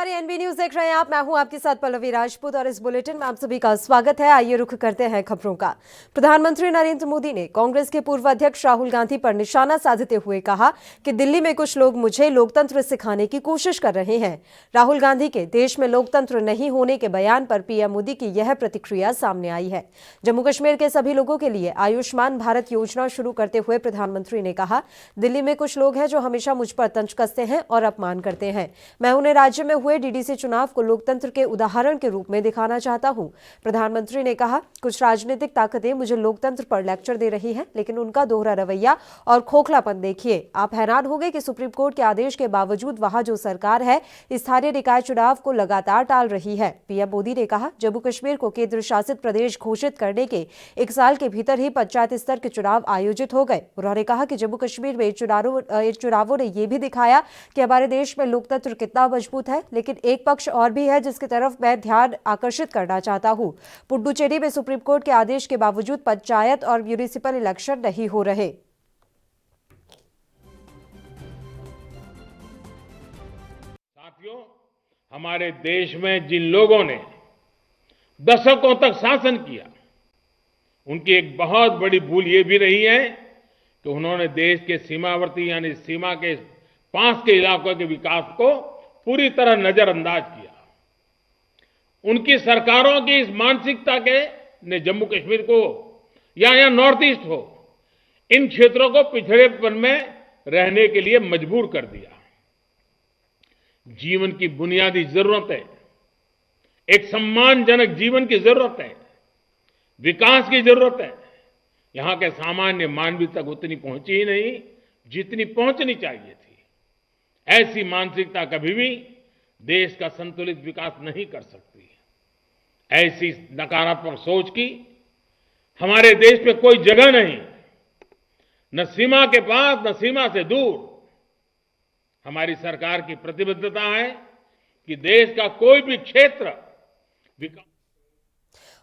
नमस्कार, NB news देख रहे हैं आप। मैं हूं आपके साथ पल्लवी राजपूत और इस बुलेटिन में आप सभी का स्वागत है। आइए रुख करते हैं खबरों का। प्रधानमंत्री नरेंद्र मोदी ने कांग्रेस के पूर्व अध्यक्ष राहुल गांधी पर निशाना साधते हुए कहा कि दिल्ली में कुछ लोग मुझे लोकतंत्र सिखाने की कोशिश कर रहे हैं। राहुल गांधी के देश में लोकतंत्र नहीं होने के बयान पर पीएम मोदी की यह प्रतिक्रिया सामने आई है। जम्मू कश्मीर के सभी लोगों के लिए आयुष्मान भारत योजना शुरू करते हुए प्रधानमंत्री ने कहा, दिल्ली में कुछ लोग हैं जो हमेशा मुझ पर तंज कसते हैं और अपमान करते हैं। मैं उन्हें राज्य में हुए डीडीसी चुनाव को लोकतंत्र के उदाहरण के रूप में दिखाना चाहता हूं। प्रधानमंत्री ने कहा, कुछ राजनीतिक ताकतें मुझे लोकतंत्र पर लेक्चर दे रही हैं, लेकिन उनका दोहरा रवैया और खोखलापन देखिए। आप हैरान हो गए कि सुप्रीम कोर्ट के आदेश के बावजूद वहां जो सरकार है स्थानीय निकाय चुनाव को लगातार टाल रही है। पीएम मोदी ने कहा, जम्मू कश्मीर को केंद्र शासित प्रदेश घोषित करने के 1 साल के भीतर ही पंचायत स्तर के चुनाव आयोजित हो गए। उन्होंने कहा कि जम्मू कश्मीर में चुनावों ने यह भी दिखाया कि हमारे देश में लोकतंत्र कितना मजबूत है, लेकिन एक पक्ष और भी है जिसकी तरफ मैं ध्यान आकर्षित करना चाहता हूं। पुडुचेरी में सुप्रीम कोर्ट के आदेश के बावजूद पंचायत और म्यूनिसिपल इलेक्शन नहीं हो रहे। साथियों, हमारे देश में जिन लोगों ने दशकों तक शासन किया, उनकी एक बहुत बड़ी भूल ये भी रही है कि उन्होंने देश के सीमावर्ती यानी सीमा के पास के इलाकों के विकास को पूरी तरह नजरअंदाज किया। उनकी सरकारों की इस मानसिकता के ने जम्मू कश्मीर को या नॉर्थ ईस्ट हो, इन क्षेत्रों को पिछड़ेपन में रहने के लिए मजबूर कर दिया। जीवन की बुनियादी जरूरतें, एक सम्मानजनक जीवन की जरूरत है, विकास की जरूरत है, यहां के सामान्य मानवीय तक उतनी पहुंची ही नहीं जितनी पहुंचनी चाहिए थी। ऐसी मानसिकता कभी भी देश का संतुलित विकास नहीं कर सकती। ऐसी नकारात्मक सोच की हमारे देश में कोई जगह नहीं, न सीमा के पास न सीमा से दूर। हमारी सरकार की प्रतिबद्धता है कि देश का कोई भी क्षेत्र विकास।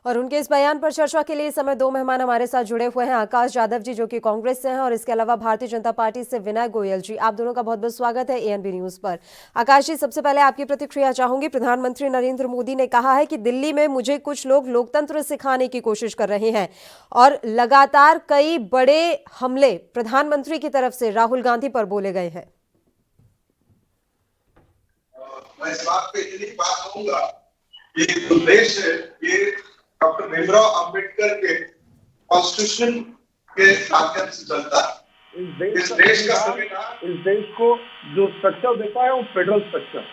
और उनके इस बयान पर चर्चा के लिए इस समय 2 मेहमान हमारे साथ जुड़े हुए हैं। आकाश यादव जी जो कि कांग्रेस से हैं और इसके अलावा भारतीय जनता पार्टी से विनय गोयल जी। आप दोनों का बहुत बहुत स्वागत है एएनबी न्यूज पर। आकाश जी, सबसे पहले आपकी प्रतिक्रिया चाहूंगी। प्रधानमंत्री नरेंद्र मोदी ने कहा है कि दिल्ली में मुझे कुछ लोग लोकतंत्र सिखाने की कोशिश कर रहे हैं और लगातार कई बड़े हमले प्रधानमंत्री की तरफ से राहुल गांधी पर बोले गए हैं। मैं इस बात पे इतनी बात कहूंगा कि जो देश है ये डॉक्टर भीमराव अंबेडकर के कॉन्स्टिट्यूशन के माध्यम से चलता है। इस देश का संविधान इस देश को जो स्ट्रक्चर देता है वो फेडरल स्ट्रक्चर।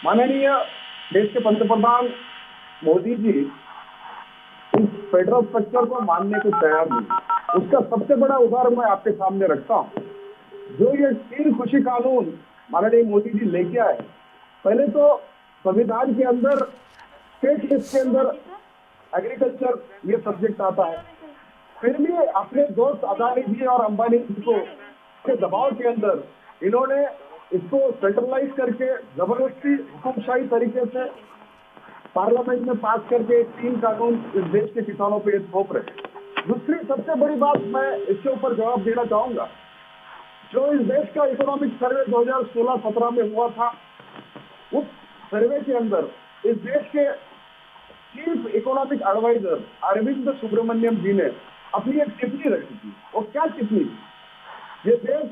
माननीय देश के पंतप्रधान मोदी जी इस फेडरल स्ट्रक्चर को मानने को तैयार नहीं। उसका सबसे बड़ा उदाहरण मैं आपके सामने रखता हूँ। जो ये 3 कृषि कानून माननीय मोदी जी लेके आए, पहले तो संविधान के अंदर स्टेट लिस्ट के अंदर एग्रीकल्चर ये सब्जेक्ट आता है। फिर भी अपने दोस्त अदानी जी और अंबानी जी को के दबाव के अंदर इन्होंने इसको सेंट्रलाइज करके जबरदस्ती हुकुमशाही तरीके से पार्लियामेंट में पास करके 3 कानून इस देश के किसानों पे थोप रहे। दूसरी सबसे बड़ी बात मैं इसके ऊपर जवाब देना चाहूंगा, जो इस देश का इकोनॉमिक सर्वे 2016-17 में हुआ था, उस सर्वे के अंदर इस देश के chief economic adviser Arvind Subramanian ji ने अपनी एक टिप्पणी रखी थी। वो क्या टिप्पणी? ये देश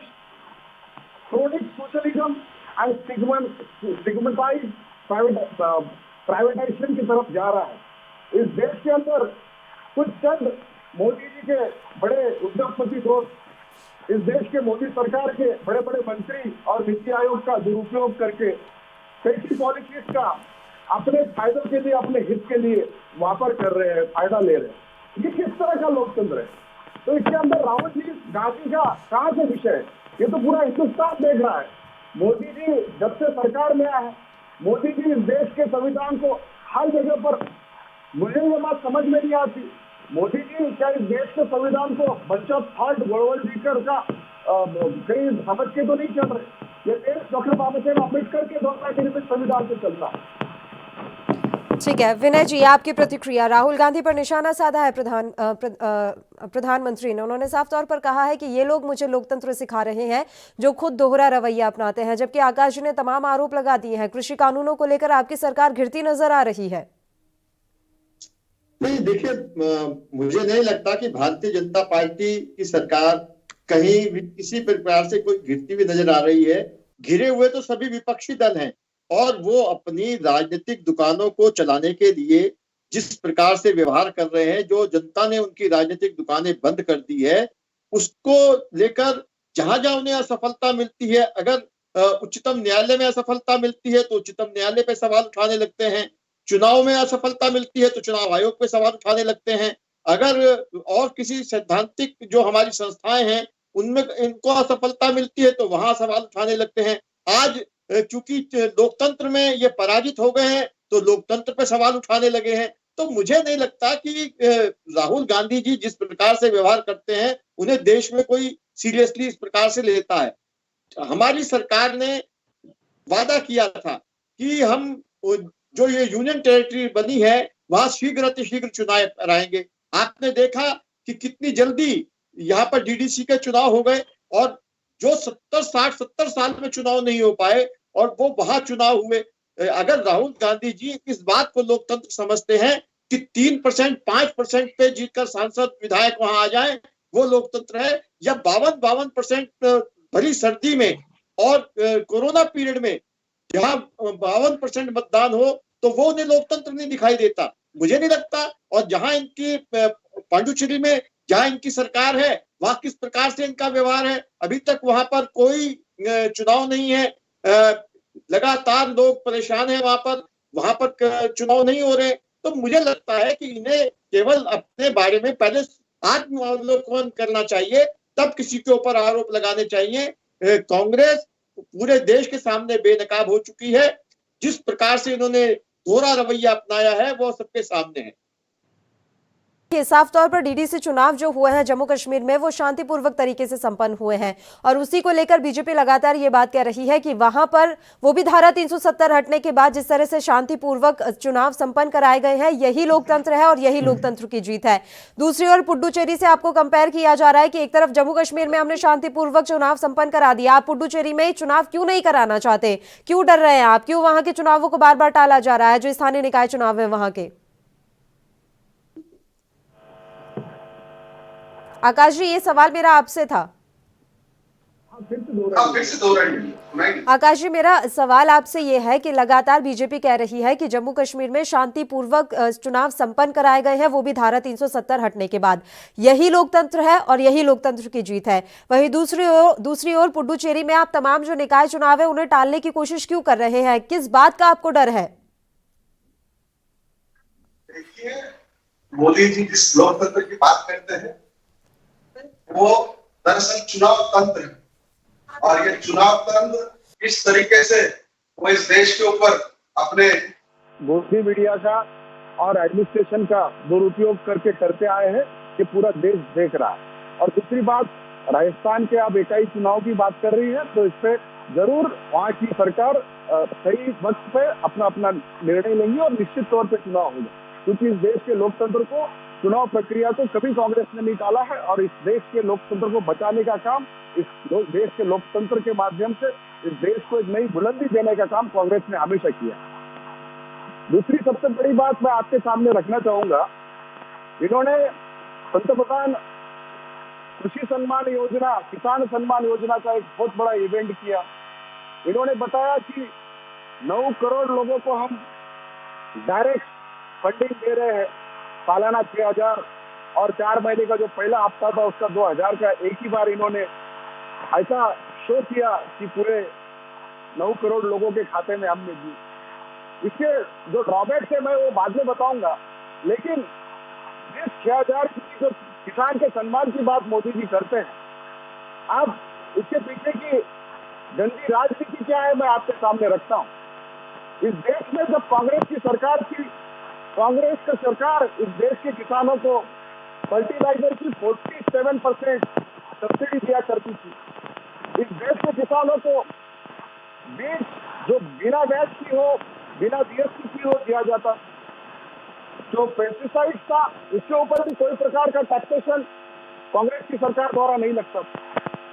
chronic socialism and stigmatise privatisation की तरफ जा रहा है। इस देश के अंदर कुछ चंद मोदी जी के बड़े उद्योगपति दोस्त इस देश के मोदी सरकार के बड़े बड़े मंत्री और नीति आयोग का दुरुपयोग करके पेटी पॉलिटिक्स का अपने फायदों के लिए, अपने हित के लिए वापर कर रहे हैं, फायदा ले रहे हैं। ये किस तरह का लोकतंत्र है? तो इसके अंदर राहुल जी गांधी का कहां से विषय है? ये तो पूरा हिंदुस्तान देख रहा है। मोदी जी जब से सरकार में आए, मोदी जी इस देश के संविधान को हर जगह पर, मुझे ये बात समझ में नहीं आती, मोदी जी क्या इस देश के संविधान को बच्चा थर्ड वर्ल्ड लीकर का कहीं समझ के तो नहीं चल रहे। ये देश डॉक्टर बाबा साहेब अम्बेडकर के द्वारा निर्मित संविधान से चलता है। ठीक है विनय जी, आपकी प्रतिक्रिया। राहुल गांधी पर निशाना साधा है प्रधानमंत्री ने। उन्होंने साफ तौर पर कहा है कि ये लोग मुझे लोकतंत्र सिखा रहे हैं जो खुद दोहरा रवैया अपनाते हैं, जबकि आकाश जी ने तमाम आरोप लगा दिए हैं। कृषि कानूनों को लेकर आपकी सरकार घिरती नजर आ रही है। नहीं देखिए, मुझे नहीं लगता कि भारतीय जनता पार्टी की सरकार कहीं भी किसी प्रकार से कोई घिरती हुई नजर आ रही है। घिरे हुए तो सभी विपक्षी दल हैं और वो अपनी राजनीतिक दुकानों को चलाने के लिए जिस प्रकार से व्यवहार कर रहे हैं, जो जनता ने उनकी राजनीतिक दुकानें बंद कर दी है, उसको लेकर जहां जहां उन्हें असफलता मिलती है, अगर उच्चतम न्यायालय में असफलता मिलती है तो उच्चतम न्यायालय पे सवाल उठाने लगते हैं, चुनाव में असफलता मिलती है तो चुनाव आयोग पे सवाल उठाने लगते हैं, अगर और किसी सैद्धांतिक जो हमारी संस्थाएं हैं उनमें इनको असफलता मिलती है तो वहां सवाल उठाने लगते हैं। आज चूंकि लोकतंत्र में ये पराजित हो गए हैं तो लोकतंत्र पे सवाल उठाने लगे हैं। तो मुझे नहीं लगता कि राहुल गांधी जी जिस प्रकार से व्यवहार करते हैं उन्हें देश में कोई सीरियसली इस प्रकार से लेता है। हमारी सरकार ने वादा किया था कि हम जो ये यूनियन टेरिटरी बनी है वहां शीघ्र अतिशीघ्र चुनाव कराएंगे। आपने देखा कि कितनी जल्दी यहाँ पर डीडीसी के चुनाव हो गए और जो 70 साल में चुनाव नहीं हो पाए और वो वहां चुनाव हुए। अगर राहुल गांधी जी इस बात को लोकतंत्र समझते हैं कि 3% 5% पे जीतकर सांसद विधायक वहां आ जाए वो लोकतंत्र है, या 52% भरी सर्दी में और कोरोना पीरियड में जहां 52% मतदान हो तो वो उन्हें लोकतंत्र नहीं दिखाई देता, मुझे नहीं लगता। और जहां इनकी पांडुचेरी में जहां इनकी सरकार है वहां किस प्रकार से इनका व्यवहार है, अभी तक वहां पर कोई चुनाव नहीं है, लगातार लोग परेशान है वहां पर चुनाव नहीं हो रहे। तो मुझे लगता है कि इन्हें केवल अपने बारे में पहले आत्मावलोकन करना चाहिए, तब किसी के ऊपर आरोप लगाने चाहिए। कांग्रेस पूरे देश के सामने बेनकाब हो चुकी है, जिस प्रकार से इन्होंने दोहरा रवैया अपनाया है वो सबके सामने है। ये साफ तौर पर डीडीसी चुनाव जो हुए हैं जम्मू कश्मीर में वो शांतिपूर्वक तरीके से संपन्न हुए हैं और उसी को लेकर बीजेपी लगातार ये बात कह रही है कि वहां पर वो भी धारा 370 हटने के बाद जिस तरह से शांतिपूर्वक चुनाव संपन्न कराए गए हैं यही लोकतंत्र है और यही लोकतंत्र की जीत है। दूसरी ओर पुडुचेरी से आपको कंपेयर किया जा रहा है कि एक तरफ जम्मू कश्मीर में हमने शांतिपूर्वक चुनाव संपन्न करा दिया, आप पुडुचेरी में चुनाव क्यों नहीं कराना चाहते, क्यों डर रहे हैं आप, क्यों वहां के चुनावों को बार बार टाला जा रहा है जो स्थानीय निकाय चुनाव है वहां के? आकाश जी, ये सवाल मेरा आपसे था। फिर से दोहराइए। आकाश जी, मेरा सवाल आपसे ये है कि लगातार बीजेपी कह रही है कि जम्मू कश्मीर में शांतिपूर्वक चुनाव संपन्न कराए गए हैं, वो भी धारा 370 हटने के बाद। यही लोकतंत्र है और यही लोकतंत्र की जीत है। वहीं दूसरी ओर पुडुचेरी में आप तमाम जो निकाय चुनाव है उन्हें टालने की कोशिश क्यों कर रहे हैं, किस बात का आपको डर है? देखिए, मोदी जी जिस लोकतंत्र की बात करते हैं वो दरअसल चुनाव तंत्र है और ये चुनाव तंत्र इस तरीके से वो इस देश के ऊपर अपने गोदी मीडिया का और एडमिनिस्ट्रेशन का दुरुपयोग करते आए हैं कि पूरा देश देख रहा है। और दूसरी बात, राजस्थान के आप इकाई चुनाव की बात कर रही है तो इस पे जरूर वहाँ की सरकार सही वक्त पे अपना निर्णय लेंगी और निश्चित तौर पे चुनाव होगा, क्योंकि इस देश के लोकतंत्र को, चुनाव प्रक्रिया को कभी कांग्रेस ने नहीं टाला है और इस देश के लोकतंत्र को बचाने का काम, इस देश के लोकतंत्र के माध्यम से इस देश को एक नई बुलंदी देने का काम कांग्रेस ने हमेशा किया। दूसरी सबसे बड़ी बात मैं आपके सामने रखना चाहूंगा, इन्होंने पंतप्रधान कृषि सम्मान योजना, किसान सम्मान योजना का एक बहुत बड़ा इवेंट किया। इन्होंने बताया कि 9 करोड़ लोगों को हम डायरेक्ट फंडिंग दे रहे हैं, सालाना 6,000 और 4 महीने का जो पहला हफ्ता था उसका 2,000 का एक ही बार इन्होंने ऐसा शो किया कि पूरे 9 करोड़ लोगों के खाते में हमने दी। इसके जो ड्रॉबैक्स है मैं वो बाद में बताऊंगा, लेकिन जिस 6,000 की जो किसान के सम्मान की बात मोदी जी करते हैं, अब इसके पीछे की गंदी राजनीति क्या है मैं आपके सामने रखता हूं। इस देश में जब कांग्रेस की सरकार इस देश के किसानों को फर्टिलाइजर की 47% सब्सिडी दिया करती थी। इस देश के किसानों को बीज जो बिना वैट की हो, बिना जीएसटी की हो दिया जाता। जो पेस्टिसाइड था उसके ऊपर भी कोई प्रकार का टैक्सेशन कांग्रेस की सरकार द्वारा नहीं लगता।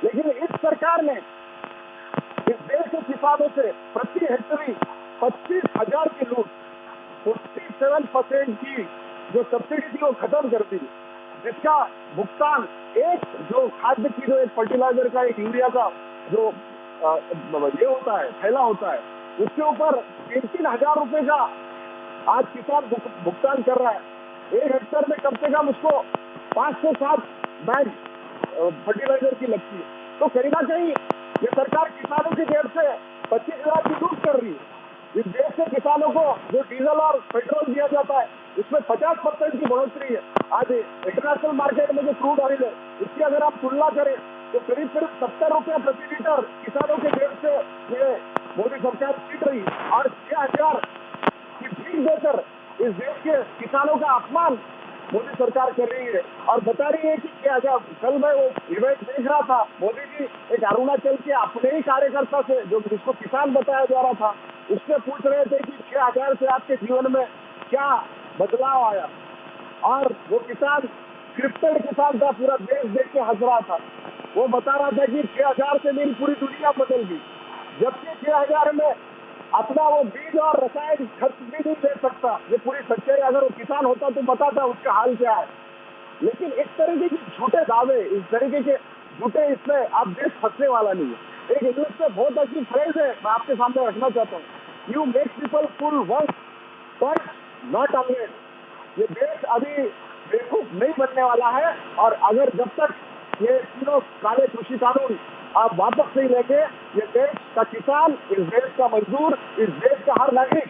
लेकिन इस सरकार ने इस देश के किसानों से प्रति हेक्टेयर 25,000 की लूट, 47% की जो सब्सिडी थी वो खत्म कर दी, जिसका भुगतान एक जो खाद्य की जो एक फर्टिलाइजर का एक यूरिया का जो ये होता है थैला होता है उसके ऊपर 3-3 हजार रुपए का आज किसान भुगतान कर रहा है। 1 हेक्टेयर में कम से कम उसको 5 से 7 बैग फर्टिलाइजर की लगती है। तो कहीं ना कहीं ये सरकार किसानों की जेब से 25,000 की लूट कर रही है। इस देश के किसानों को जो डीजल और पेट्रोल दिया जाता है उसमें 50% की बढ़ोतरी है। आज इंटरनेशनल मार्केट में जो क्रूड ऑयल है उसकी अगर आप तुलना करें तो करीब 70 रुपया प्रति लीटर किसानों के जेब से ये मोदी सरकार छीट रही है और 6,000 की भीख देकर इस देश के किसानों का अपमान मोदी सरकार कर रही है और बता रही है कि क्या कल मैं वो इवेंट देख रहा था, मोदी जी एक अरुणाचल के अपने ही कार्यकर्ता से जो जिसको किसान बताया जा रहा था उससे पूछ रहे थे कि 6,000 से आपके जीवन में क्या बदलाव आया और वो किसान क्रिप्टेड किसान था, पूरा देश देख के हंस रहा था। वो बता रहा था कि 6,000 से मेरी पूरी दुनिया बदल गई, जबकि 6,000 में अपना वो बीज और रसायन खर्च भी नहीं दे सकता। ये पूरी सच्चाई अगर वो किसान होता तो बताता उसका हाल क्या है। लेकिन इस तरीके के झूठे दावे, इस तरीके के झूठे इसमें आप देश फंसने वाला नहीं है। एक इंग्लिश में बहुत अच्छी फ्रेज है, मैं आपके सामने रखना चाहता हूँ, you make people fool once but not always. ये देश अभी बेवकूफ नहीं बनने वाला है और अगर जब तक ये तीनों काले कृषि कानून आप वापस नहीं लेंगे, ये देश का किसान, इस देश का मजदूर, इस देश का हर नागरिक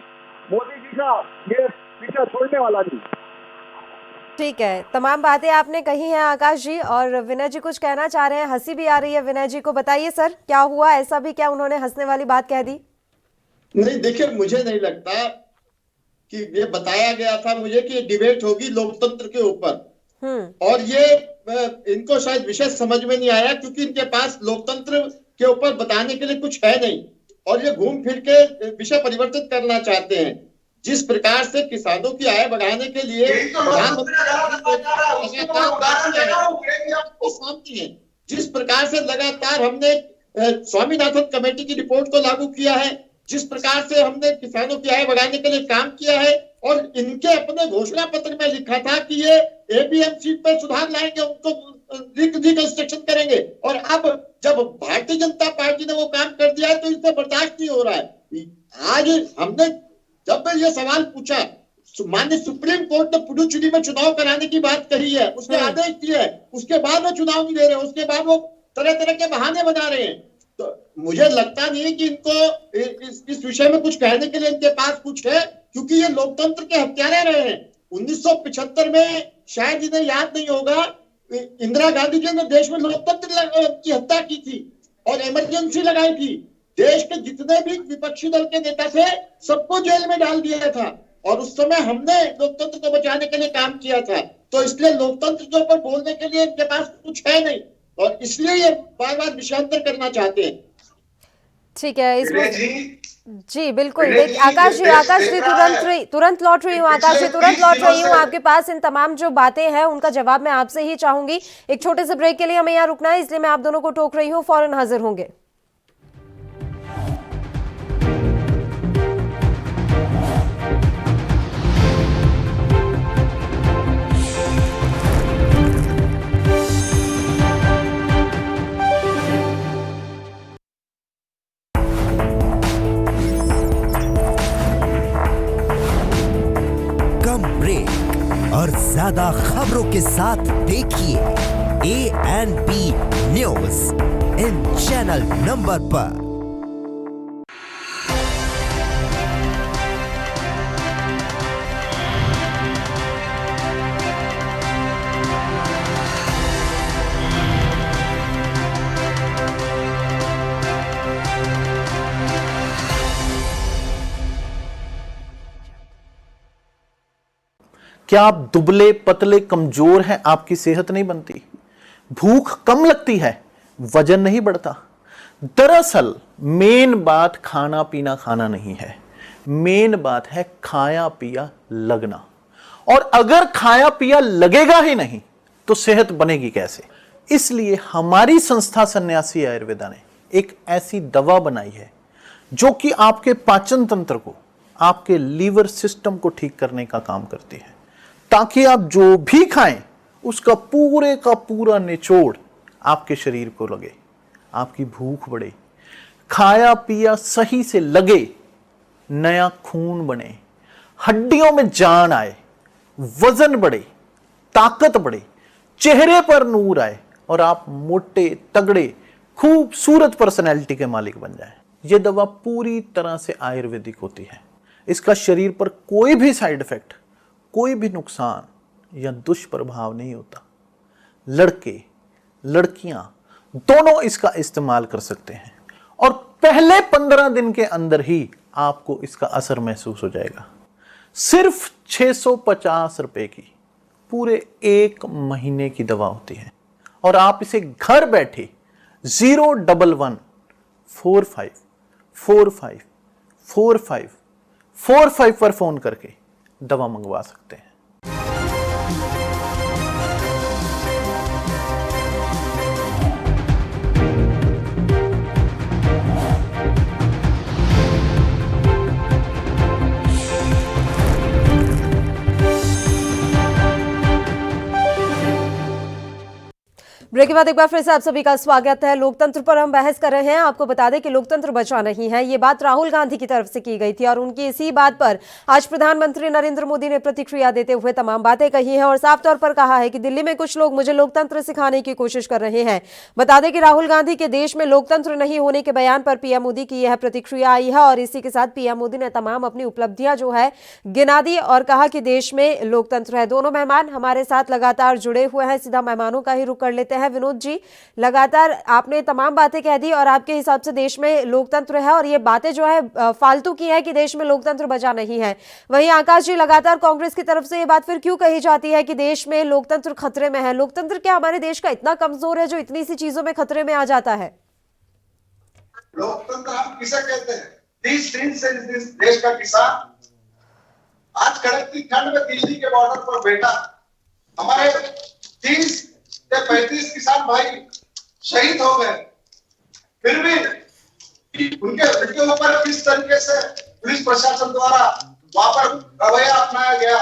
मोदी जी का ये पीछा छोड़ने वाला नहीं। ठीक है, तमाम बातें आपने कही हैं आकाश जी, और विनय जी कुछ कहना चाह रहे हैं, हंसी भी आ रही है विनय जी को। बताइए सर, क्या हुआ ऐसा भी, क्या उन्होंने हंसने वाली बात कह दी? नहीं, देखिए मुझे नहीं लगता कि ये बताया गया था मुझे कि ये डिबेट होगी लोकतंत्र के ऊपर, और ये इनको शायद विषय समझ में नहीं आया क्योंकि इनके पास लोकतंत्र के ऊपर बताने के लिए कुछ है नहीं और ये घूम फिर के विषय परिवर्तित करना चाहते हैं। जिस प्रकार से किसानों की आय बढ़ाने के लिए सामने है, जिस प्रकार से लगातार हमने स्वामीनाथन कमेटी की रिपोर्ट को लागू किया है, जिस प्रकार से हमने किसानों की आय बढ़ाने के लिए काम किया है और इनके अपने घोषणा पत्र में लिखा था कि ये एपीएमसी पर सुधार लाएंगे, उनको रिकंस्ट्रक्शन करेंगे, और अब जब भारतीय जनता पार्टी ने वो काम कर दिया है तो इसे बर्दाश्त नहीं हो रहा है। आज हमने जब ये सवाल पूछा, माननीय सुप्रीम कोर्ट ने पुडुचेरी में चुनाव कराने की बात कही है, उसने आदेश दिया है, उसके बाद वो चुनाव नहीं दे रहे, उसके बाद वो तरह तरह के बहाने बना रहे हैं। तो मुझे लगता नहीं कि इनको इस विषय में कुछ कहने के लिए इनके पास कुछ है, क्योंकि ये लोकतंत्र के हत्यारे रहे हैं। 1975 में शायद इन्हें याद नहीं होगा, इंदिरा गांधी जी ने देश में लोकतंत्र की हत्या की थी और इमरजेंसी लगाई थी। देश के जितने भी विपक्षी दल के नेता थे सबको जेल में डाल दिया था और उस समय हमने लोकतंत्र को बचाने के लिए काम किया था। तो इसलिए लोकतंत्र के ऊपर बोलने के लिए इनके पास कुछ है नहीं और इसलिए ये बार बार विषयांतर करना चाहते हैं। ठीक है, इसमें जी बिल्कुल। आकाश जी तुरंत लौट रही हूँ, आकाश जी तुरंत लौट रही हूँ आपके पास। इन तमाम जो बातें हैं उनका जवाब मैं आपसे ही चाहूंगी। एक छोटे से ब्रेक के लिए हमें यहाँ रुकना है, इसलिए मैं आप दोनों को टोक रही हूँ, फौरन हाजिर होंगे। और ज्यादा खबरों के साथ देखिए ANP news in channel number पर। क्या आप दुबले पतले कमजोर हैं, आपकी सेहत नहीं बनती, भूख कम लगती है, वजन नहीं बढ़ता? दरअसल मेन बात खाना पीना खाना नहीं है, मेन बात है खाया पिया लगना। और अगर खाया पिया लगेगा ही नहीं तो सेहत बनेगी कैसे? इसलिए हमारी संस्था सन्यासी आयुर्वेदा ने एक ऐसी दवा बनाई है जो कि आपके पाचन तंत्र को, आपके लीवर सिस्टम को ठीक करने का काम करती है, ताकि आप जो भी खाएं उसका पूरे का पूरा निचोड़ आपके शरीर को लगे, आपकी भूख बढ़े, खाया पिया सही से लगे, नया खून बने, हड्डियों में जान आए, वजन बढ़े, ताकत बढ़े, चेहरे पर नूर आए और आप मोटे तगड़े खूबसूरत पर्सनैलिटी के मालिक बन जाएं। यह दवा पूरी तरह से आयुर्वेदिक होती है। इसका शरीर पर कोई भी साइड इफेक्ट, कोई भी नुकसान या दुष्प्रभाव नहीं होता। लड़के लड़कियां दोनों इसका इस्तेमाल कर सकते हैं और पहले 15 दिन के अंदर ही आपको इसका असर महसूस हो जाएगा। सिर्फ 650 रुपए की पूरे 1 महीने की दवा होती है और आप इसे घर बैठे 01145454545 पर फोन करके दवा मंगवा सकते हैं। ब्रेक के बाद एक बार फिर से आप सभी का स्वागत है। लोकतंत्र पर हम बहस कर रहे हैं। आपको बता दें कि लोकतंत्र बचा नहीं है, ये बात राहुल गांधी की तरफ से की गई थी और उनकी इसी बात पर आज प्रधानमंत्री नरेंद्र मोदी ने प्रतिक्रिया देते हुए तमाम बातें कही हैं और साफ तौर पर कहा है कि दिल्ली में कुछ लोग मुझे लोकतंत्र सिखाने की कोशिश कर रहे हैं। बता दें कि राहुल गांधी के देश में लोकतंत्र नहीं होने के बयान पर पीएम मोदी की यह प्रतिक्रिया आई है और इसी के साथ पीएम मोदी ने तमाम अपनी उपलब्धियां जो है गिना दी और कहा कि देश में लोकतंत्र है। दोनों मेहमान हमारे साथ लगातार जुड़े हुए हैं। सीधा मेहमानों का ही रुख कर लेते हैं। विनोद जी, लगातार आपने तमाम बातें कह दी और आपके हिसाब से देश में लोकतंत्र है और ये बातें जो है फालतू की है कि देश में लोकतंत्र बचा नहीं है। वहीं आकाश जी, लगातार कांग्रेस की तरफ से ये बात फिर क्यों कही जाती है कि देश में लोकतंत्र खतरे में है? लोकतंत्र क्या हमारे देश का इतना कमजोर है जो इतनी सी चीजों में खतरे में आ जाता है? लोकतंत्र हम किसे कहते हैं? 30 दिन से इस देश का किसान आज कड़कती ठंड में दिल्ली के बॉर्डर पर बैठा, हमारे 30 से 35 किसान भाई शहीद हो गए, फिर भी उनके ऊपर किस तरीके से पुलिस प्रशासन द्वारा वहां पर रवैया अपनाया गया,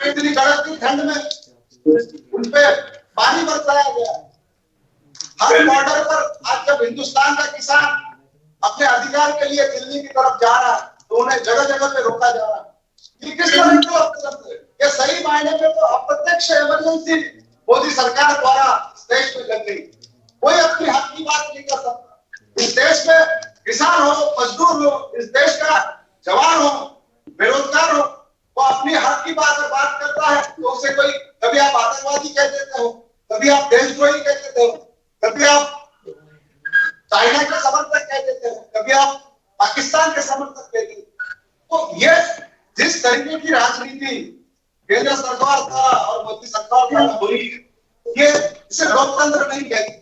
इतनी कड़कती ठंड में उनपे पानी बरसाया गया। हर बॉर्डर पर आज जब हिंदुस्तान का किसान अपने अधिकार के लिए दिल्ली की तरफ जा रहा है तो उन्हें जगह जगह पे रोका जा रहा है। ये किस तरह के लोकतंत्र है? ये सही मायने में तो अप्रत्यक्ष इमरजेंसी मोदी सरकार द्वारा इस देश में लग गई। कोई अपनी हक की बात नहीं कर सकता। इस देश में किसान हो, मजदूर हो, इस देश का जवान हो, बेरोजगार हो, वो अपनी हक की बात करता है तो उसे कोई, कभी आप आतंकवादी कह देते हो, कभी आप देशद्रोही कह देते हो, कभी आप चाइना के समर्थक कह देते हो, कभी आप पाकिस्तान के समर्थक कह देते हो। तो ये जिस तरीके की राजनीति केंद्र सरकार द्वारा और मोदी सरकार द्वारा हुई, ये इसे लोकतंत्र नहीं कहते।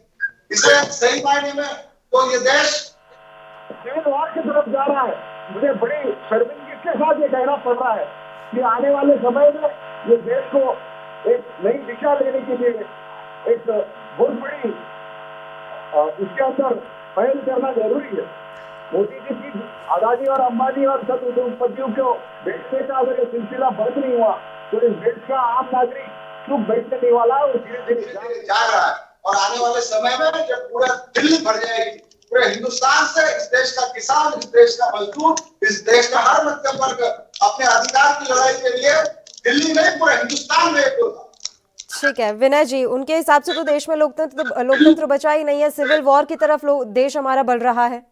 इसे सही मायने में तो ये देश सिविल वॉर की तरफ जा रहा है। मुझे बड़ी शर्मिंदगी के साथ ये कहना पड़ रहा है कि आने वाले समय में ये देश को एक नई दिशा देने के लिए एक बहुत बड़ी इसके अंदर पहल करना जरूरी है। मोदी जी की अदानी और अंबानी और सब उद्योगपतियों को बेचने का अगर ये सिलसिला बंद नहीं हुआ तो इस देश का आम नागरिक चुप बैठने नहीं वाला है, वो धीरे धीरे जा रहा है। और आने वाले समय में जब पूरा दिल्ली भर जाएगी, पूरे हिंदुस्तान से इस देश का किसान, इस देश का मजदूर, इस देश का हर मध्यम वर्ग अपने अधिकार की लड़ाई के लिए दिल्ली में, पूरे हिंदुस्तान में एक होगा। ठीक है विनय जी, उनके हिसाब से तो देश में लोकतंत्र बचा ही नहीं है, सिविल वॉर की तरफ देश हमारा बढ़ रहा है।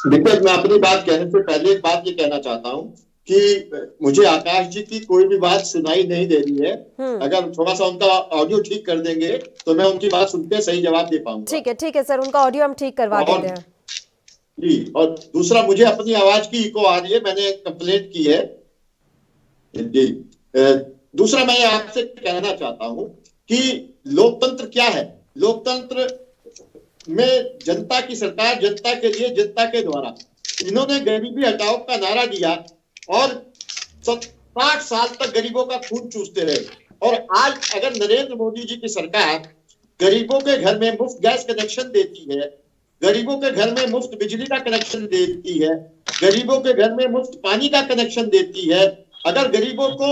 देखिए, मैं अपनी बात कहने से पहले एक बात ये कहना चाहता हूँ कि मुझे आकाश जी की कोई भी बात सुनाई नहीं दे रही है। अगर थोड़ा सा उनका ऑडियो ठीक कर देंगे तो मैं उनकी बात सुनते सही जवाब दे पाऊंगा। ठीक है सर, उनका ऑडियो हम ठीक करवा देते हैं जी। और दूसरा, मुझे अपनी आवाज की इको आ रही है, मैंने कंप्लेंट की है जी। दूसरा, मैं आपसे कहना चाहता हूं कि लोकतंत्र क्या है। लोकतंत्र में जनता की सरकार, जनता के लिए, जनता के द्वारा। इन्होंने गरीबी हटाओ का नारा दिया और 60 साल तक गरीबों का खून चूसते रहे। और आज अगर नरेंद्र मोदी जी की सरकार गरीबों के घर में मुफ्त गैस कनेक्शन देती है, गरीबों के घर में मुफ्त बिजली का कनेक्शन देती है, गरीबों के घर में मुफ्त पानी का कनेक्शन देती है, अगर गरीबों को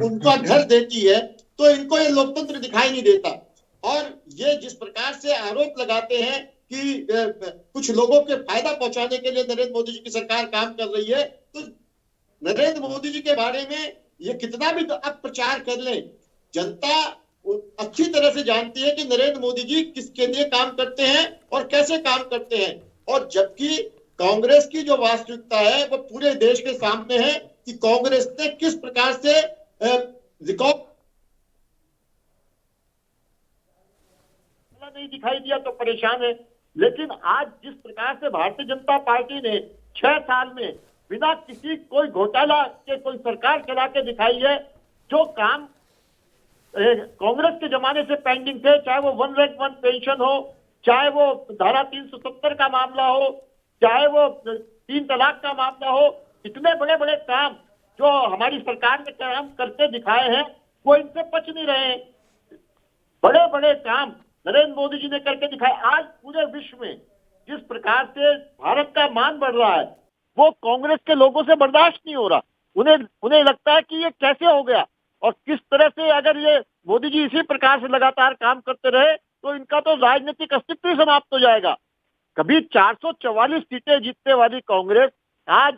उनका घर देती है, तो इनको ये लोकतंत्र दिखाई नहीं देता। और ये जिस प्रकार से आरोप लगाते हैं कि कुछ लोगों के फायदा पहुंचाने के लिए नरेंद्र मोदी जी की सरकार काम कर रही है, तो नरेंद्र मोदी जी के बारे में ये कितना भी अपप्रचार कर ले, जनता अच्छी तरह से जानती है कि नरेंद्र मोदी जी किसके लिए काम करते हैं और कैसे काम करते हैं। और जबकि कांग्रेस की जो वास्तविकता है वो पूरे देश के सामने है कि कांग्रेस ने किस प्रकार से रिकॉर्ड नहीं दिखाई दिया तो परेशान है। लेकिन आज जिस प्रकार से भारतीय जनता पार्टी ने 6 साल में बिना किसी कोई घोटाला के कोई सरकार चला के दिखाई है, जो काम कांग्रेस के जमाने से पेंडिंग थे, चाहे वो 1 रैंक 1 पेंशन हो, चाहे वो धारा 370 का मामला हो, चाहे वो 3 तलाक का मामला हो, इतने बड़े बड़े काम जो हमारी सरकार ने काम करके दिखाए हैं वो इनसे पच नहीं रहे हैं। बड़े बड़े काम नरेंद्र मोदी जी ने करके दिखाए। आज पूरे विश्व में जिस प्रकार से भारत का मान बढ़ रहा है वो कांग्रेस के लोगों से बर्दाश्त नहीं हो रहा। उन्हें लगता है कि ये कैसे हो गया और किस तरह से अगर ये मोदी जी इसी प्रकार से लगातार काम करते रहे तो इनका तो राजनीतिक अस्तित्व ही समाप्त हो जाएगा। कभी 444 सीटें जीतने वाली कांग्रेस आज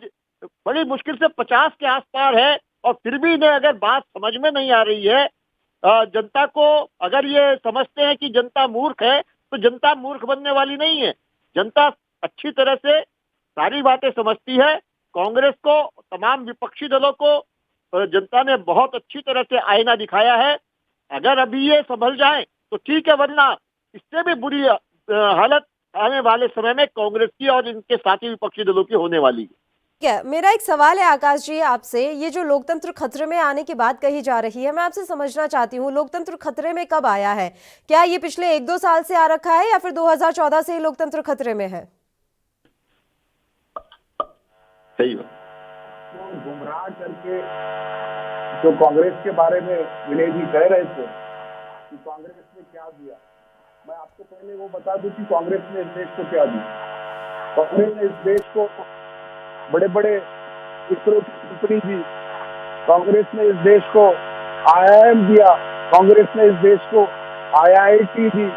बड़ी मुश्किल से 50 के आसपास है और फिर भी इन्हें अगर बात समझ में नहीं आ रही है, जनता को अगर ये समझते हैं कि जनता मूर्ख है तो जनता मूर्ख बनने वाली नहीं है। जनता अच्छी तरह से सारी बातें समझती है। कांग्रेस को, तमाम विपक्षी दलों को जनता ने बहुत अच्छी तरह से आईना दिखाया है। अगर अभी ये संभल जाए तो ठीक है, वरना इससे भी बुरी हालत आने वाले समय में कांग्रेस की और इनके साथी विपक्षी दलों की होने वाली है। मेरा एक सवाल है आकाश जी आपसे, ये जो लोकतंत्र खतरे में आने की बात कही जा रही है, मैं आपसे समझना चाहती हूँ लोकतंत्र खतरे में कब आया है? क्या ये पिछले 1-2 साल से आ रखा है या फिर 2014 से ही लोकतंत्र खतरे में है? सही बात। गुमराह करके जो कांग्रेस के बारे में विनय जी कह रहे थे कि कांग्रेस ने क्या दिया, मैं आपको पहले वो बता दूं कि कांग्रेस ने इस देश को क्या दिया। कांग्रेस ने इस देश को बड़े बड़े इसरो की कंपनी दी, कांग्रेस ने इस देश को IIM दिया, कांग्रेस ने इस देश को IIT दी,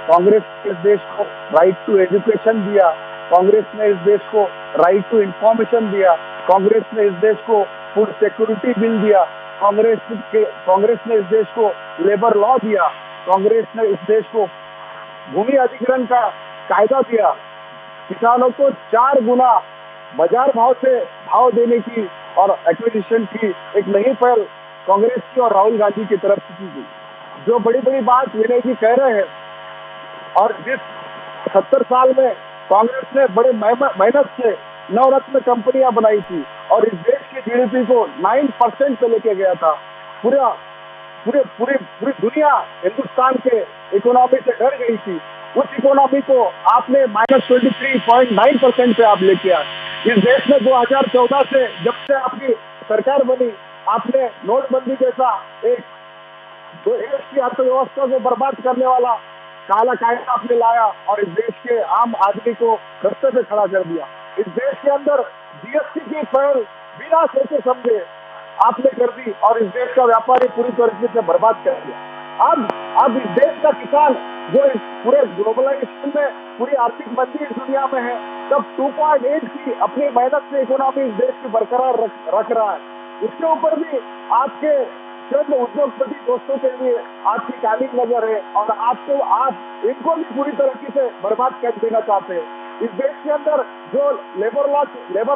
कांग्रेस ने इस देश को राइट टू एजुकेशन दिया, कांग्रेस ने इस देश को राइट टू इंफॉर्मेशन दिया, कांग्रेस ने इस देश को फूड सिक्योरिटी बिल दिया, कांग्रेस ने इस देश को लेबर लॉ दिया, कांग्रेस ने इस देश को भूमि अधिग्रहण का कायदा दिया, किसानों को 4 गुना बाजार भाव से भाव देने की और एक्विजिशन की एक नई पहल कांग्रेस की और राहुल गांधी की तरफ से की गई। जो बड़ी बड़ी बात विनय जी कह रहे हैं, और जिस 70 साल में कांग्रेस ने बड़े मेहनत से नवरत्न कंपनियां बनाई थी और इस देश की GDP को 9% पे लेके गया था, पूरी दुनिया हिंदुस्तान के इकोनॉमी से डर गई थी, उस इकोनॉमी को आपने -23.9% पे आप लेके आए। इस देश में 2014 से जब से आपकी सरकार बनी, आपने नोटबंदी जैसा एक देश की अर्थव्यवस्था को बर्बाद करने वाला काला कायदा आपने लाया और इस देश के आम आदमी को रास्ते पे खड़ा कर दिया। इस देश के अंदर GST की पहल बिना सोचे समझे आपने कर दी और इस देश का व्यापारी पूरी तरीके से बर्बाद कर दिया। अब इस देश का किसान जो इस पूरे ग्लोबलाइजेशन में पूरी आर्थिक मंदी इस दुनिया में है, तब 2.8 की अपनी मेहनत से इकोनॉमी इस देश की बरकरार रख रहा है। इसके ऊपर भी आपके चंद उद्योगपति दोस्तों के लिए आपकी काली नजर है और आप इनको भी पूरी तरीके से बर्बाद कर देना चाहते हैं। इस देश के अंदर जो लेबर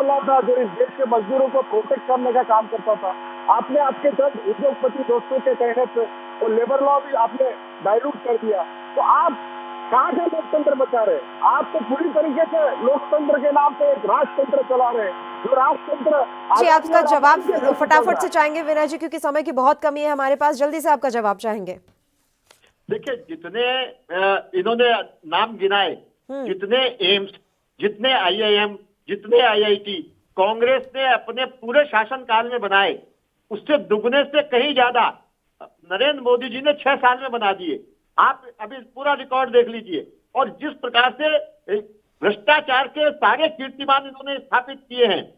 लॉ था, जो इस देश के मजदूरों को प्रोटेक्ट करने का काम करता था, आपने आपके चंद उद्योगपति दोस्तों के कहने से वो लेबर लॉ भी आपने डाइल्यूट कर दिया। तो आप कहाँ से लोकतंत्र बचा रहे? आप तो पूरी तरीके से लोकतंत्र के नाम पे एक राजतंत्र चला रहे हैं, जो राजतंत्र। जी, आपका जवाब फटाफट से चाहेंगे विनय जी, क्योंकि समय की बहुत कमी है हमारे पास, जल्दी से आपका जवाब चाहेंगे। देखिए, जितने इन्होंने नाम गिनाए, जितने एम्स, जितने IIM, जितने IIT कांग्रेस ने अपने पूरे शासनकाल में बनाए, उससे दुगने से कहीं ज्यादा नरेंद्र मोदी जी ने 6 साल में बना दिए। आप अभी पूरा रिकॉर्ड देख लीजिए। और जिस प्रकार से भ्रष्टाचार के सारे कीर्तिमान इन्होंने स्थापित किए हैं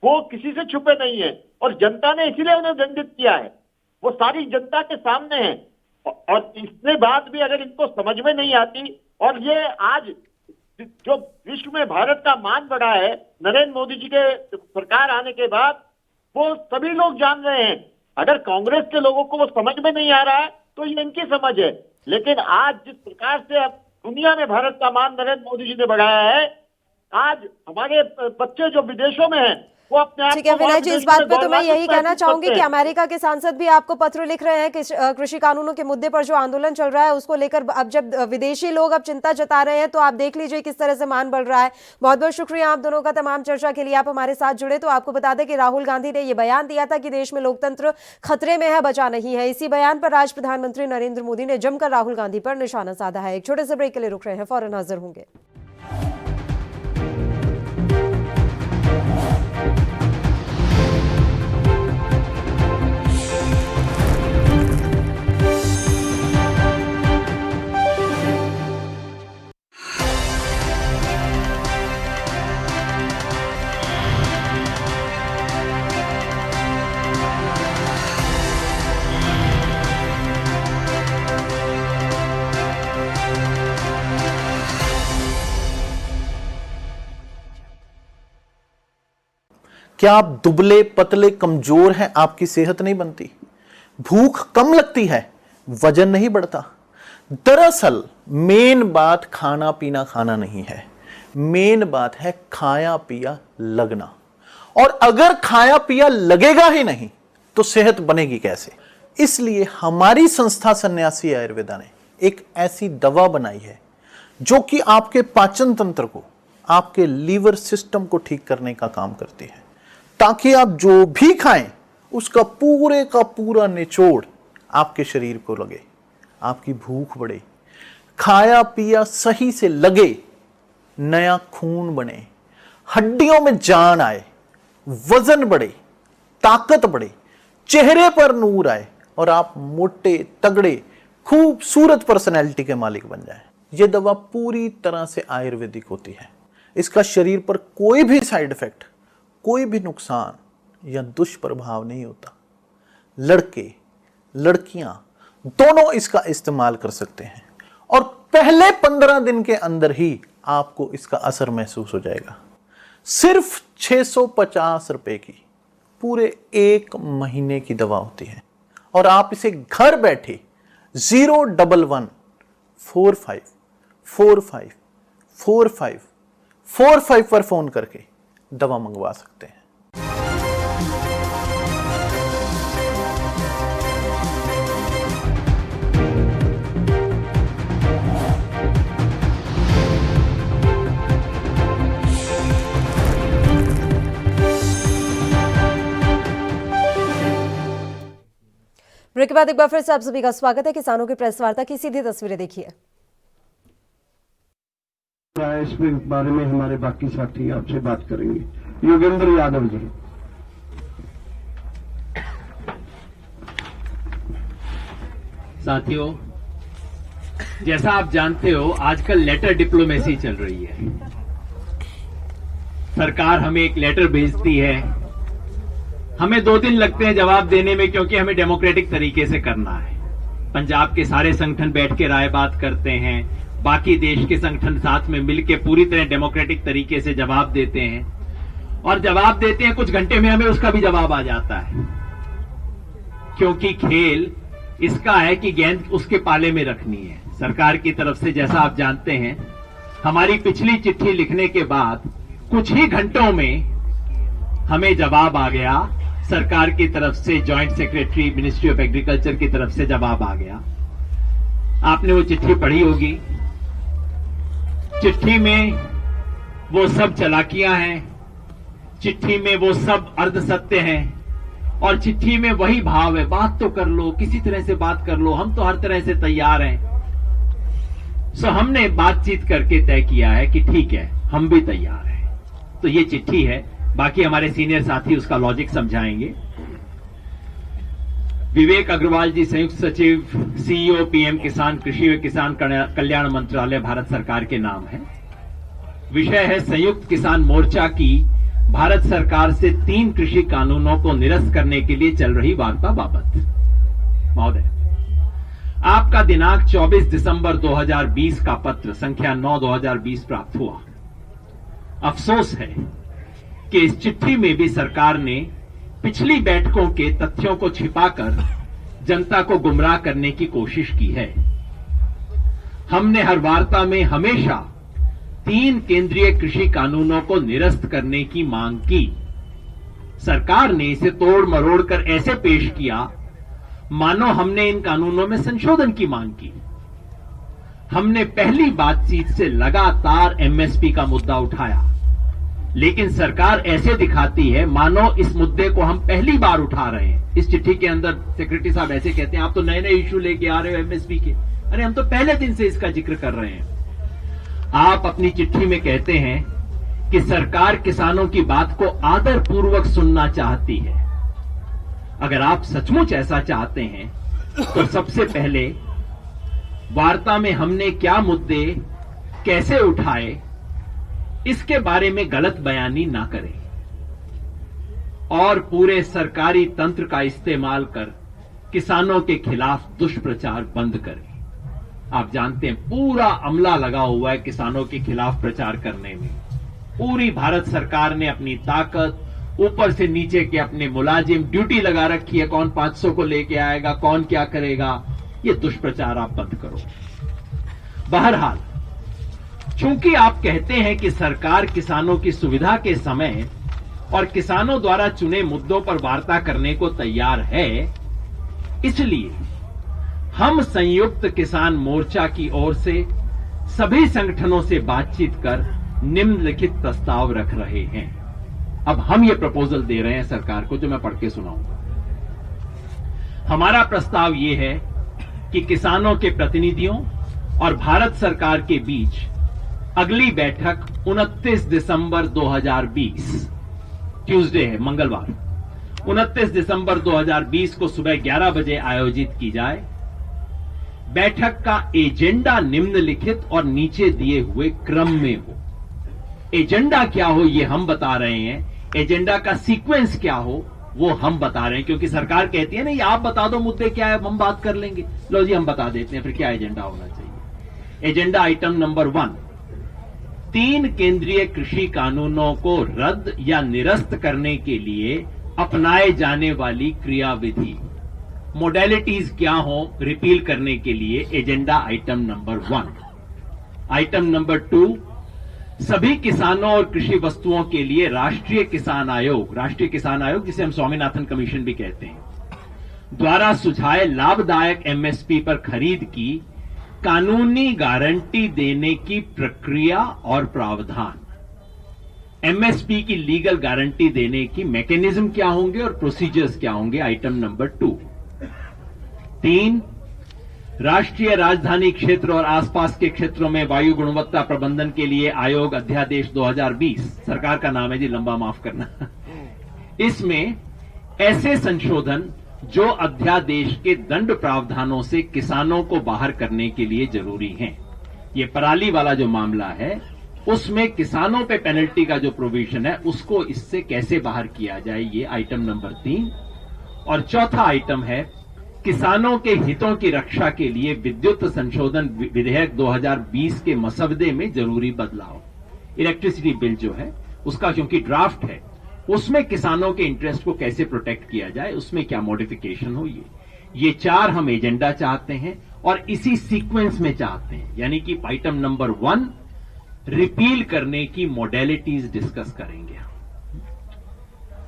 वो किसी से छुपे नहीं है, और जनता ने इसीलिए उन्हें दंडित किया है, वो सारी जनता के सामने है। और इसके बाद भी अगर इनको समझ में नहीं आती, और ये आज जो विश्व में भारत का मान बढ़ा है नरेंद्र मोदी जी के सरकार आने के बाद, वो सभी लोग जान रहे हैं। अगर कांग्रेस के लोगों को वो समझ में नहीं आ रहा है तो ये इनकी समझ है, लेकिन आज जिस प्रकार से अब दुनिया में भारत का मान नरेंद्र मोदी जी ने बढ़ाया है, आज हमारे बच्चे जो विदेशों में हैं वो अपने आप ठीक है विनय जी, इस बात पे तो मैं यही कहना चाहूंगी कि अमेरिका के सांसद भी आपको पत्र लिख रहे हैं कि कृषि कानूनों के मुद्दे पर जो आंदोलन चल रहा है उसको लेकर अब जब विदेशी लोग अब चिंता जता रहे हैं तो आप देख लीजिए किस तरह से मान बढ़ रहा है। बहुत बहुत शुक्रिया आप दोनों का तमाम चर्चा के लिए आप हमारे साथ जुड़े। तो आपको बता दें कि राहुल गांधी ने यह बयान दिया था कि देश में लोकतंत्र खतरे में है, बचा नहीं है। इसी बयान पर आज प्रधानमंत्री नरेंद्र मोदी ने जमकर राहुल गांधी पर निशाना साधा है। एक छोटे से ब्रेक के लिए रुक रहे हैं, फौरन हाजिर होंगे। क्या आप दुबले पतले कमजोर हैं, आपकी सेहत नहीं बनती, भूख कम लगती है, वजन नहीं बढ़ता? दरअसल मेन बात खाना पीना खाना नहीं है, मेन बात है खाया पिया लगना। और अगर खाया पिया लगेगा ही नहीं तो सेहत बनेगी कैसे? इसलिए हमारी संस्था सन्यासी आयुर्वेदा ने एक ऐसी दवा बनाई है जो कि आपके पाचन तंत्र को, आपके लीवर सिस्टम को ठीक करने का काम करती है, ताकि आप जो भी खाएं उसका पूरे का पूरा निचोड़ आपके शरीर को लगे, आपकी भूख बढ़े, खाया पिया सही से लगे, नया खून बने, हड्डियों में जान आए, वजन बढ़े, ताकत बढ़े, चेहरे पर नूर आए और आप मोटे तगड़े खूबसूरत पर्सनैलिटी के मालिक बन जाएं। यह दवा पूरी तरह से आयुर्वेदिक होती है। इसका शरीर पर कोई भी साइड इफेक्ट, कोई भी नुकसान या दुष्प्रभाव नहीं होता। लड़के लड़कियां दोनों इसका इस्तेमाल कर सकते हैं और पहले 15 दिन के अंदर ही आपको इसका असर महसूस हो जाएगा। सिर्फ 650 रुपए की पूरे 1 महीने की दवा होती है और आप इसे घर बैठे 01145454545 पर फोन करके दवा मंगवा सकते हैं। ब्रेक के बाद एक बार फिर से आप सभी का स्वागत है। किसानों की प्रेस वार्ता की सीधी तस्वीरें देखिए। इसके बारे में हमारे बाकी साथी आपसे बात करेंगे। योगेंद्र यादव जी। साथियों, जैसा आप जानते हो आजकल लेटर डिप्लोमेसी चल रही है। सरकार हमें एक लेटर भेजती है, हमें 2 दिन लगते हैं जवाब देने में, क्योंकि हमें डेमोक्रेटिक तरीके से करना है। पंजाब के सारे संगठन बैठ के राय बात करते हैं, बाकी देश के संगठन साथ में मिलकर पूरी तरह डेमोक्रेटिक तरीके से जवाब देते हैं और जवाब देते हैं, कुछ घंटे में हमें उसका भी जवाब आ जाता है। क्योंकि खेल इसका है कि गेंद उसके पाले में रखनी है। सरकार की तरफ से जैसा आप जानते हैं, हमारी पिछली चिट्ठी लिखने के बाद कुछ ही घंटों में हमें जवाब आ गया। सरकार की तरफ से joint secretary ministry of agriculture की तरफ से जवाब आ गया। आपने वो चिट्ठी पढ़ी होगी। चिट्ठी में वो सब चालाकियां हैं, चिट्ठी में वो सब अर्धसत्य हैं और चिट्ठी में वही भाव है, बात तो कर लो, किसी तरह से बात कर लो, हम तो हर तरह से तैयार हैं। सो हमने बातचीत करके तय किया है कि ठीक है, हम भी तैयार हैं। तो ये चिट्ठी है, बाकी हमारे सीनियर साथी उसका लॉजिक समझाएंगे। विवेक अग्रवाल जी, संयुक्त सचिव, सीईओ, पीएम किसान, कृषि व किसान कल्याण मंत्रालय, भारत सरकार के नाम है। विषय है संयुक्त किसान मोर्चा की भारत सरकार से 3 कृषि कानूनों को निरस्त करने के लिए चल रही वार्ता बाबत। महोदय, आपका दिनांक 24 दिसंबर 2020 का पत्र संख्या 9/2020 प्राप्त हुआ। अफसोस है कि इस चिट्ठी में भी सरकार ने पिछली बैठकों के तथ्यों को छिपाकर जनता को गुमराह करने की कोशिश की है। हमने हर वार्ता में हमेशा 3 केंद्रीय कृषि कानूनों को निरस्त करने की मांग की। सरकार ने इसे तोड़ मरोड़ कर ऐसे पेश किया मानो हमने इन कानूनों में संशोधन की मांग की। हमने पहली बातचीत से लगातार एमएसपी का मुद्दा उठाया, लेकिन सरकार ऐसे दिखाती है मानो इस मुद्दे को हम पहली बार उठा रहे हैं। इस चिट्ठी के अंदर सेक्रेटरी साहब ऐसे कहते हैं, आप तो नए नए इश्यू लेके आ रहे हो एमएसपी के। अरे हम तो पहले दिन से इसका जिक्र कर रहे हैं। आप अपनी चिट्ठी में कहते हैं कि सरकार किसानों की बात को आदरपूर्वक सुनना चाहती है। अगर आप सचमुच ऐसा चाहते हैं तो सबसे पहले वार्ता में हमने क्या मुद्दे कैसे उठाए इसके बारे में गलत बयानी ना करें और पूरे सरकारी तंत्र का इस्तेमाल कर किसानों के खिलाफ दुष्प्रचार बंद करें। आप जानते हैं पूरा अमला लगा हुआ है किसानों के खिलाफ प्रचार करने में। पूरी भारत सरकार ने अपनी ताकत, ऊपर से नीचे के अपने मुलाजिम, ड्यूटी लगा रखी है। कौन 500 को लेके आएगा, कौन क्या करेगा, ये दुष्प्रचार आप बंद करो। बहरहाल, चूंकि आप कहते हैं कि सरकार किसानों की सुविधा के समय और किसानों द्वारा चुने मुद्दों पर वार्ता करने को तैयार है, इसलिए हम संयुक्त किसान मोर्चा की ओर से सभी संगठनों से बातचीत कर निम्नलिखित प्रस्ताव रख रहे हैं। अब हम ये प्रपोजल दे रहे हैं सरकार को, जो मैं पढ़ के सुनाऊंगा। हमारा प्रस्ताव ये है कि किसानों के प्रतिनिधियों और भारत सरकार के बीच अगली बैठक 29 दिसंबर 2020 ट्यूसडे है, मंगलवार 29 दिसंबर 2020 को सुबह 11 बजे आयोजित की जाए। बैठक का एजेंडा निम्नलिखित और नीचे दिए हुए क्रम में हो। एजेंडा क्या हो ये हम बता रहे हैं, एजेंडा का सीक्वेंस क्या हो वो हम बता रहे हैं, क्योंकि सरकार कहती है ना ये आप बता दो मुद्दे क्या है, हम बात कर लेंगे। लो जी हम बता देते हैं फिर क्या एजेंडा होना चाहिए। एजेंडा आइटम नंबर 1, 3 केंद्रीय कृषि कानूनों को रद्द या निरस्त करने के लिए अपनाए जाने वाली क्रियाविधि, मोडेलिटीज क्या हो रिपील करने के लिए, agenda item number 1। Item number 2, सभी किसानों और कृषि वस्तुओं के लिए राष्ट्रीय किसान आयोग जिसे हम स्वामीनाथन कमीशन भी कहते हैं, द्वारा सुझाए लाभदायक एमएसपी पर खरीद की कानूनी गारंटी देने की प्रक्रिया और प्रावधान। एमएसपी की लीगल गारंटी देने की मैकेनिज्म क्या होंगे और प्रोसीजर्स क्या होंगे, आइटम नंबर 2। 3, राष्ट्रीय राजधानी क्षेत्र और आसपास के क्षेत्रों में वायु गुणवत्ता प्रबंधन के लिए आयोग अध्यादेश 2020, सरकार का नाम है जी, लंबा माफ करना। इसमें ऐसे संशोधन जो अध्यादेश के दंड प्रावधानों से किसानों को बाहर करने के लिए जरूरी हैं। ये पराली वाला जो मामला है उसमें किसानों पे पेनल्टी का जो प्रोविजन है उसको इससे कैसे बाहर किया जाए, ये आइटम नंबर 3। और चौथा आइटम है किसानों के हितों की रक्षा के लिए विद्युत संशोधन विधेयक 2020 के मसवदे में जरूरी बदलाव। इलेक्ट्रिसिटी बिल जो है उसका क्योंकि ड्राफ्ट है, उसमें किसानों के इंटरेस्ट को कैसे प्रोटेक्ट किया जाए, उसमें क्या मॉडिफिकेशन हो, ये 4 हम एजेंडा चाहते हैं और इसी सीक्वेंस में चाहते हैं। यानी कि आइटम नंबर 1 रिपील करने की मॉडेलिटीज डिस्कस करेंगे।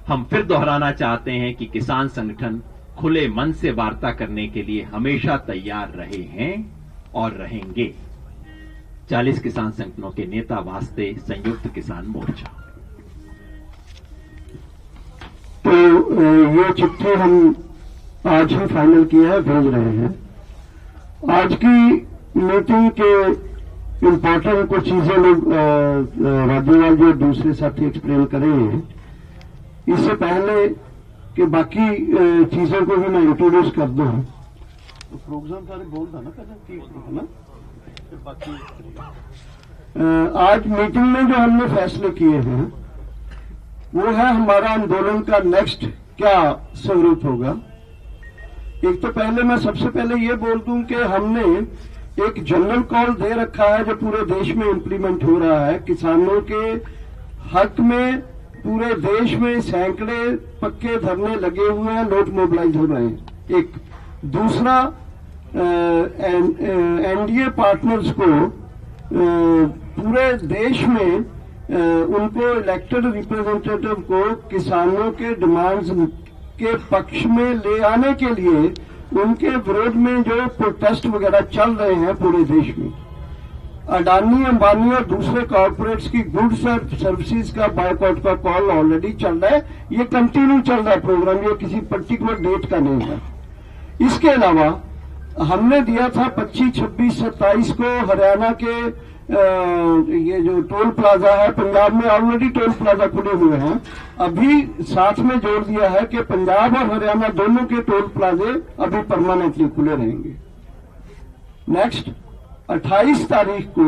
हम फिर दोहराना चाहते हैं कि किसान संगठन खुले मन से वार्ता करने के लिए हमेशा तैयार रहे हैं और रहेंगे। 40 किसान संगठनों के नेता वास्ते संयुक्त किसान मोर्चा। तो ये चिट्ठी हम आज ही फाइनल किया है, भेज रहे हैं। आज की मीटिंग के इम्पोर्टेंट कुछ चीजें लोग राज्यपाल जी और दूसरे साथी एक्सप्लेन करेंगे। इससे पहले कि बाकी चीजों को भी मैं इंट्रोड्यूस कर दूं। तो प्रोग्राम सारे बोल था ना पहले, है ना? बाकी आज मीटिंग में जो हमने फैसले किए हैं वो है हमारा आंदोलन का नेक्स्ट क्या स्वरूप होगा। एक तो पहले मैं सबसे पहले ये बोल दूं कि हमने एक जनरल कॉल दे रखा है जो पूरे देश में इंप्लीमेंट हो रहा है। किसानों के हक में पूरे देश में सैकड़े पक्के धरने लगे हुए हैं, लोग मोबिलाइज हो रहे हैं। एक दूसरा, एनडीए पार्टनर्स को पूरे देश में उनको इलेक्टेड रिप्रेजेंटेटिव को किसानों के डिमांड्स के पक्ष में ले आने के लिए उनके विरोध में जो प्रोटेस्ट वगैरह चल रहे हैं पूरे देश में, अडानी, अंबानी और दूसरे कॉर्पोरेट्स की गुड्स और सर्विसेज का बायकॉट का कॉल ऑलरेडी चल रहा है। ये कंटिन्यू चल रहा है प्रोग्राम, ये किसी पर्टिकुलर डेट का नहीं है। इसके अलावा हमने दिया था 25, 26, 27 को हरियाणा के ये जो टोल प्लाजा है, पंजाब में ऑलरेडी टोल प्लाजा खुले हुए हैं, अभी साथ में जोड़ दिया है कि पंजाब और हरियाणा दोनों के टोल प्लाजे अभी परमानेंटली खुले रहेंगे। नेक्स्ट 28 तारीख को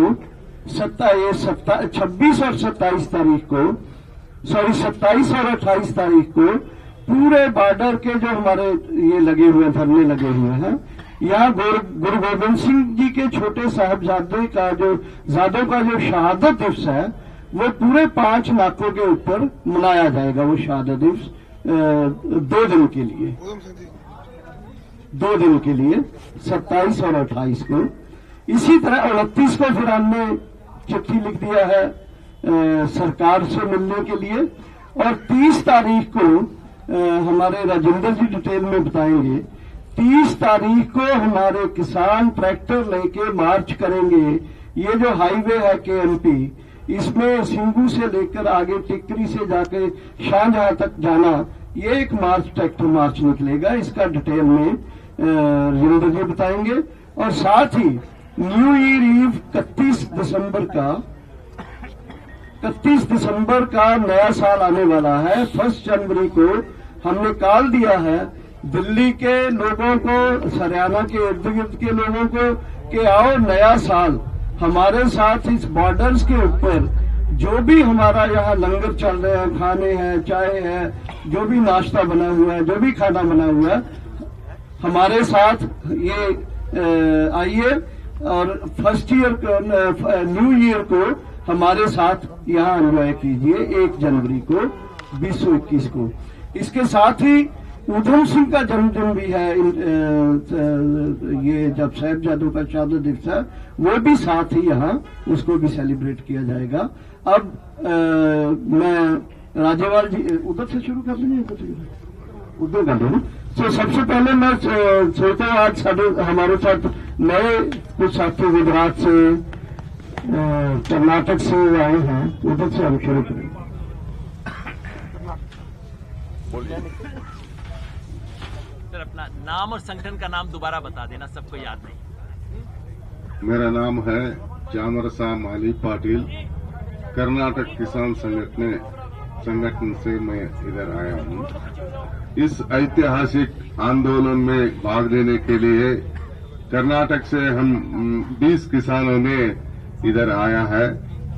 26 और 27 तारीख को 27 और 28 तारीख को पूरे बॉर्डर के जो हमारे ये लगे हुए धरने लगे हुए हैं, यहाँ गुरु गोबिंद सिंह जी के छोटे साहबजादे का जो शहादत दिवस है वो पूरे 5 नाकों के ऊपर मनाया जाएगा। वो शहादत दिवस 2 दिन के लिए 27 और 28 को। इसी तरह 29 को फिर हमने चिट्ठी लिख दिया है सरकार से मिलने के लिए, और 30 तारीख को हमारे राजेंद्र जी डिटेल में बताएंगे, 30 तारीख को हमारे किसान ट्रैक्टर लेके मार्च करेंगे। ये जो हाईवे है केएमपी, इसमें सिंगू से लेकर आगे टिकरी से जाके शाहजहां तक जाना, ये एक मार्च, ट्रैक्टर मार्च निकलेगा। इसका डिटेल में राजेंद्र जी बताएंगे। और साथ ही न्यू ईयर ईव 31 दिसंबर का नया साल आने वाला है। 1 जनवरी को हमने कॉल दिया है दिल्ली के लोगों को, हरियाणा के इर्द गिर्द के लोगों को कि आओ नया साल हमारे साथ इस बॉर्डर्स के ऊपर जो भी हमारा यहाँ लंगर चल रहे हैं, खाने हैं, चाय है, जो भी नाश्ता बना हुआ है, जो भी खाना बना हुआ है, हमारे साथ ये आइए और फर्स्ट ईयर न्यू ईयर को हमारे साथ यहाँ एंजॉय कीजिए 1 जनवरी को 2021 को। इसके साथ ही ऊधम सिंह का जन्मदिन भी है। ये जब साहिबजादों का शहादत दिवस है वो भी साथ ही यहाँ उसको भी सेलिब्रेट किया जाएगा। अब मैं राजेवाल जी उधर से शुरू कर देंगे, उधर कर देना। तो सबसे पहले मैं सोचता हूँ आज हमारे साथ नए कुछ साथी गुजरात से, कर्नाटक से आए हैं, उधर से हम शुरू करेंगे। सर अपना नाम और संगठन का नाम दोबारा बता देना, सबको याद नहीं। मेरा नाम है चामरसा माली पाटिल, कर्नाटक किसान संगठन से मैं इधर आया हूँ। इस ऐतिहासिक आंदोलन में भाग लेने के लिए कर्नाटक से हम 20 किसानों ने इधर आया है।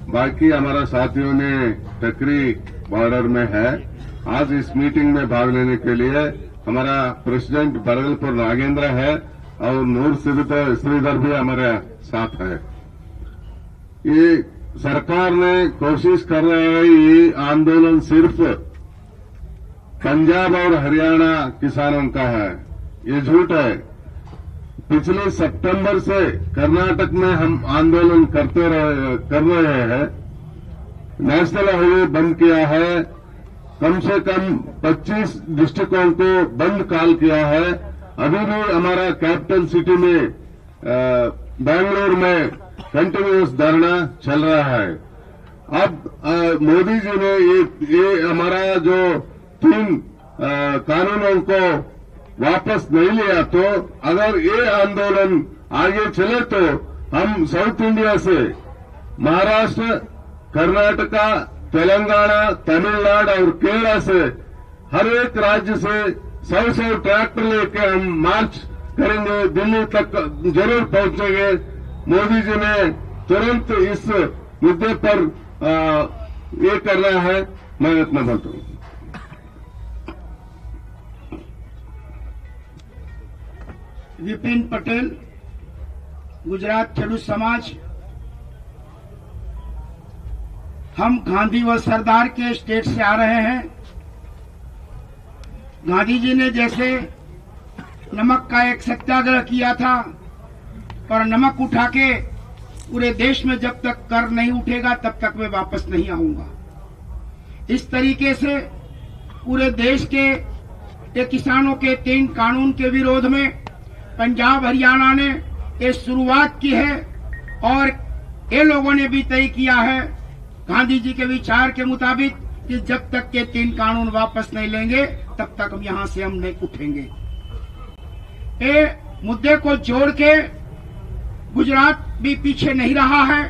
बाकी हमारा साथियों ने टकरी बॉर्डर में है। आज इस मीटिंग में भाग लेने के लिए हमारा प्रेसिडेंट बरगलपुर नागेंद्र है और नूर श्रीधर भी हमारे साथ है। ये सरकार ने कोशिश कर रहे हैं ये आंदोलन सिर्फ पंजाब और हरियाणा किसानों का है, ये झूठ है। पिछले सितंबर से कर्नाटक में हम आंदोलन कर रहे हैं। नेशनल हाईवे बंद किया है, कम से कम 25 डिस्ट्रिक्टों को बंद कॉल किया है। अभी भी हमारा कैपिटल सिटी में बेंगलुरु में कंटिन्यूस धरना चल रहा है। अब मोदी जी ने ये हमारा जो 3 कानूनों को वापस नहीं लिया, तो अगर ये आंदोलन आगे चले तो हम साउथ इंडिया से महाराष्ट्र, कर्नाटका, तेलंगाना, तमिलनाडु और केरला से हर एक राज्य से 100 ट्रैक्टर लेके हम मार्च करेंगे, दिल्ली तक जरूर पहुंचेंगे। मोदी जी ने तुरंत इस मुद्दे पर ये करना है। मैं इतना बोलता हूं। विपिन पटेल, गुजरात खेडूत समाज। हम गांधी व सरदार के स्टेट से आ रहे हैं। गांधी जी ने जैसे नमक का एक सत्याग्रह किया था और नमक उठा के पूरे देश में जब तक कर नहीं उठेगा तब तक मैं वापस नहीं आऊंगा, इस तरीके से पूरे देश के किसानों के 3 कानून के विरोध में पंजाब हरियाणा ने ये शुरुआत की है और ये लोगों ने भी तय किया है गांधी जी के विचार के मुताबिक कि जब तक के 3 कानून वापस नहीं लेंगे तब तक हम यहां से हम नहीं उठेंगे। ये मुद्दे को जोड़ के गुजरात भी पीछे नहीं रहा है,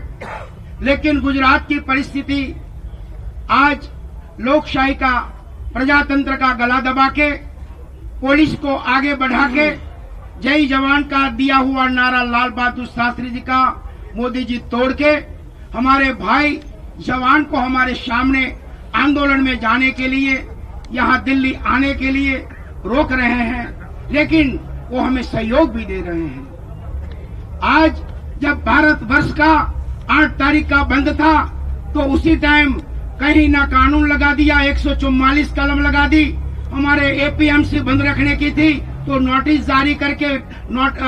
लेकिन गुजरात की परिस्थिति आज लोकशाही का, प्रजातंत्र का गला दबा के, पुलिस को आगे बढ़ा के, जय जवान का दिया हुआ नारा लाल बहादुर शास्त्री जी का मोदी जी तोड़ के हमारे भाई जवान को हमारे सामने आंदोलन में जाने के लिए, यहां दिल्ली आने के लिए रोक रहे हैं, लेकिन वो हमें सहयोग भी दे रहे हैं। आज जब भारत वर्ष का 8 तारीख का बंद था तो उसी टाइम कहीं ना कानून लगा दिया, 144 कलम लगा दी। हमारे एपीएमसी बंद रखने की थी तो नोटिस जारी करके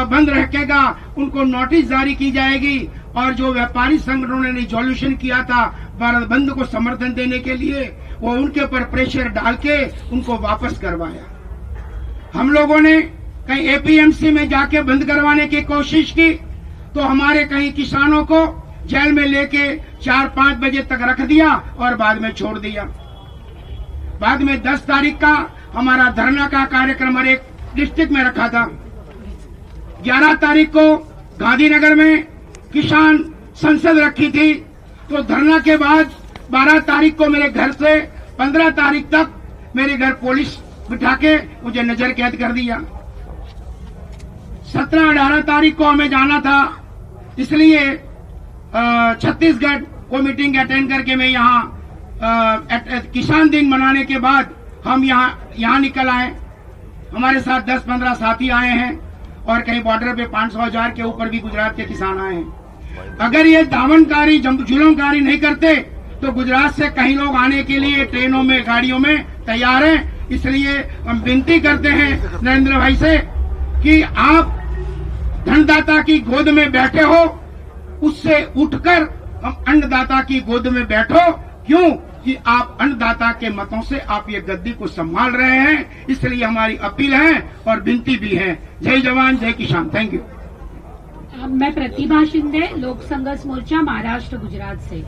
बंद रखेगा, उनको नोटिस जारी की जाएगी। और जो व्यापारी संगठनों ने रिजोल्यूशन किया था भारत बंद को समर्थन देने के लिए, वो उनके ऊपर प्रेशर डाल के उनको वापस करवाया। हम लोगों ने कहीं एपीएमसी में जाके बंद करवाने की कोशिश की तो हमारे कई किसानों को जेल में लेके 4-5 बजे तक रख दिया और बाद में छोड़ दिया। बाद में 10 तारीख का हमारा धरना का कार्यक्रम हर एक डिस्ट्रिक्ट में रखा था। 11 तारीख को गांधीनगर में किसान संसद रखी थी, तो धरना के बाद 12 तारीख को मेरे घर से 15 तारीख तक मेरे घर पुलिस बिठा के मुझे नजर कैद कर दिया। 17-18 तारीख को हमें जाना था, इसलिए छत्तीसगढ़ को मीटिंग अटेंड करके मैं यहाँ किसान दिन मनाने के बाद हम यहाँ निकल आए। हमारे साथ 10-15 साथी आए हैं और कहीं बॉर्डर पे 500,000 के ऊपर भी गुजरात के किसान आए हैं। अगर ये दामनकारी जुल्मकारी नहीं करते तो गुजरात से कई लोग आने के लिए ट्रेनों में, गाड़ियों में तैयार हैं। इसलिए हम विनती करते हैं नरेंद्र भाई से कि आप धनदाता की गोद में बैठे हो, उससे उठकर हम अन्नदाता की गोद में बैठो। क्यों कि आप अन्नदाता के मतों से आप ये गद्दी को संभाल रहे हैं, इसलिए हमारी अपील है और विनती भी है। जय जवान जय किसान। Thank you. मैं प्रतिभा शिंदे, लोक संघर्ष मोर्चा महाराष्ट्र गुजरात से।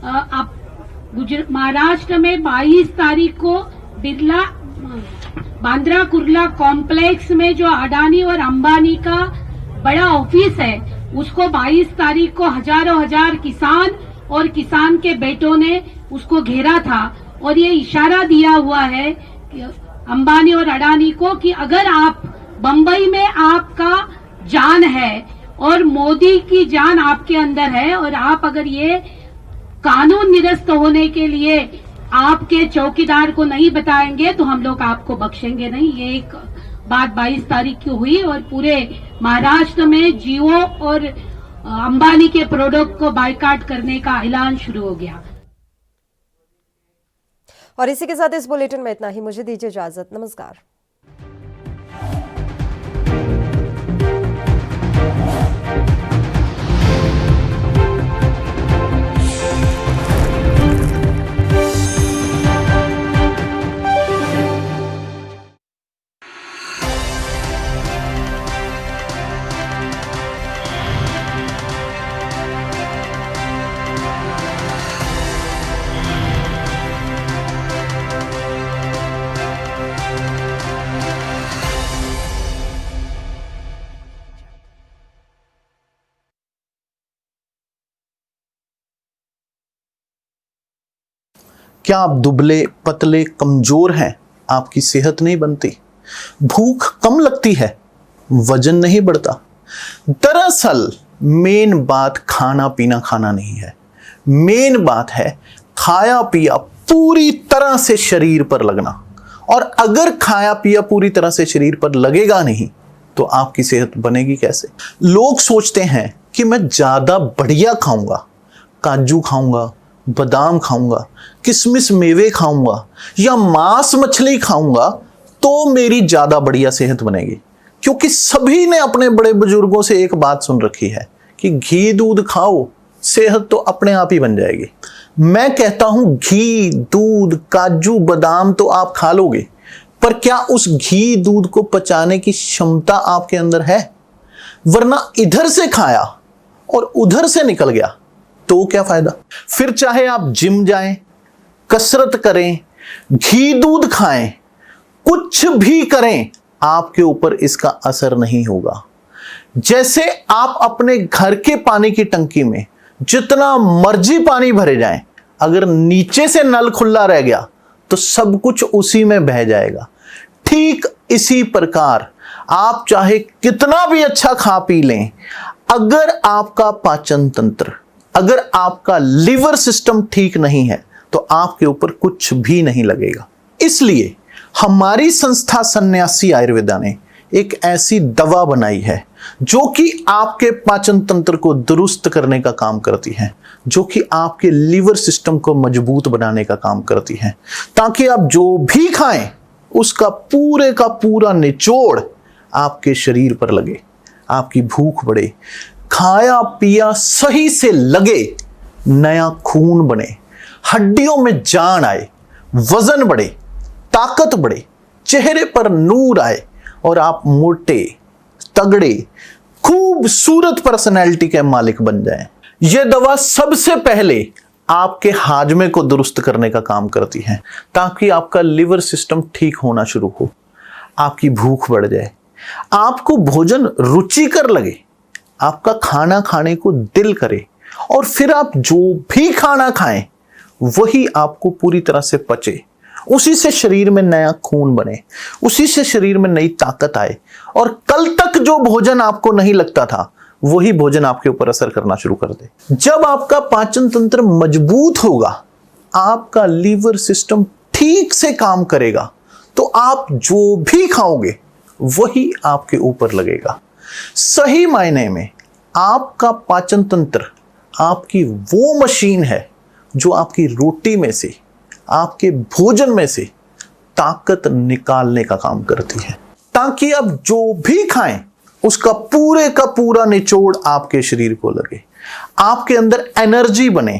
आप महाराष्ट्र में 22 तारीख को बिरला बांद्रा कुर्ला कॉम्प्लेक्स में जो अडानी और अंबानी का बड़ा ऑफिस है, उसको 22 तारीख को हजारों हजार किसान और किसान के बेटों ने उसको घेरा था और ये इशारा दिया हुआ है कि अंबानी और अडानी को कि अगर आप बंबई में आपका जान है और मोदी की जान आपके अंदर है और आप अगर ये कानून निरस्त होने के लिए आपके चौकीदार को नहीं बताएंगे तो हम लोग आपको बख्शेंगे नहीं। ये एक बात 22 तारीख की हुई और पूरे महाराष्ट्र में जियो और अंबानी के प्रोडक्ट को बायकॉट करने का ऐलान शुरू हो गया। और इसी के साथ इस बुलेटिन में इतना ही। मुझे दीजिए इजाजत। नमस्कार। क्या आप दुबले, पतले, कमजोर हैं? आपकी सेहत नहीं बनती, भूख कम लगती है, वजन नहीं बढ़ता। दरअसल मेन बात खाना पीना खाना नहीं है, मेन बात है खाया पिया पूरी तरह से शरीर पर लगना। और अगर खाया पिया पूरी तरह से शरीर पर लगेगा नहीं तो आपकी सेहत बनेगी कैसे? लोग सोचते हैं कि मैं ज्यादा बढ़िया खाऊंगा, काजू खाऊंगा, बादाम खाऊंगा, किशमिश मेवे खाऊंगा या मांस मछली खाऊंगा तो मेरी ज्यादा बढ़िया सेहत बनेगी। क्योंकि सभी ने अपने बड़े बुजुर्गों से एक बात सुन रखी है कि घी दूध खाओ, सेहत तो अपने आप ही बन जाएगी। मैं कहता हूं घी दूध काजू बादाम तो आप खा लोगे, पर क्या उस घी दूध को पचाने की क्षमता आपके अंदर है? वरना इधर से खाया और उधर से निकल गया तो क्या फायदा? फिर चाहे आप जिम जाएं, कसरत करें, घी दूध खाएं, कुछ भी करें, आपके ऊपर इसका असर नहीं होगा। जैसे आप अपने घर के पानी की टंकी में जितना मर्जी पानी भरे जाएं, अगर नीचे से नल खुला रह गया तो सब कुछ उसी में बह जाएगा। ठीक इसी प्रकार आप चाहे कितना भी अच्छा खा पी लें, अगर आपका पाचन तंत्र, अगर आपका लिवर सिस्टम ठीक नहीं है तो आपके ऊपर कुछ भी नहीं लगेगा। इसलिए हमारी संस्था सन्यासी आयुर्वेदा ने एक ऐसी दवा बनाई है जो कि आपके पाचन तंत्र को दुरुस्त करने का काम करती है, जो कि आपके लिवर सिस्टम को मजबूत बनाने का काम करती है, ताकि आप जो भी खाएं उसका पूरे का पूरा निचोड़ आपके शरीर पर लगे, आपकी भूख बढ़े, खाया पिया सही से लगे, नया खून बने, हड्डियों में जान आए, वजन बढ़े, ताकत बढ़े, चेहरे पर नूर आए और आप मोटे तगड़े खूबसूरत पर्सनैलिटी के मालिक बन जाएं। यह दवा सबसे पहले आपके हाजमे को दुरुस्त करने का काम करती है, ताकि आपका लिवर सिस्टम ठीक होना शुरू हो, आपकी भूख बढ़ जाए, आपको भोजन रुचिकर लगे, आपका खाना खाने को दिल करे और फिर आप जो भी खाना खाएं वही आपको पूरी तरह से पचे, उसी से शरीर में नया खून बने, उसी से शरीर में नई ताकत आए और कल तक जो भोजन आपको नहीं लगता था वही भोजन आपके ऊपर असर करना शुरू कर दे। जब आपका पाचन तंत्र मजबूत होगा, आपका लीवर सिस्टम ठीक से काम करेगा, तो आप जो भी खाओगे वही आपके ऊपर लगेगा। सही मायने में आपका पाचन तंत्र आपकी वो मशीन है जो आपकी रोटी में से, आपके भोजन में से ताकत निकालने का काम करती है, ताकि आप जो भी खाएं उसका पूरे का पूरा निचोड़ आपके शरीर को लगे, आपके अंदर एनर्जी बने,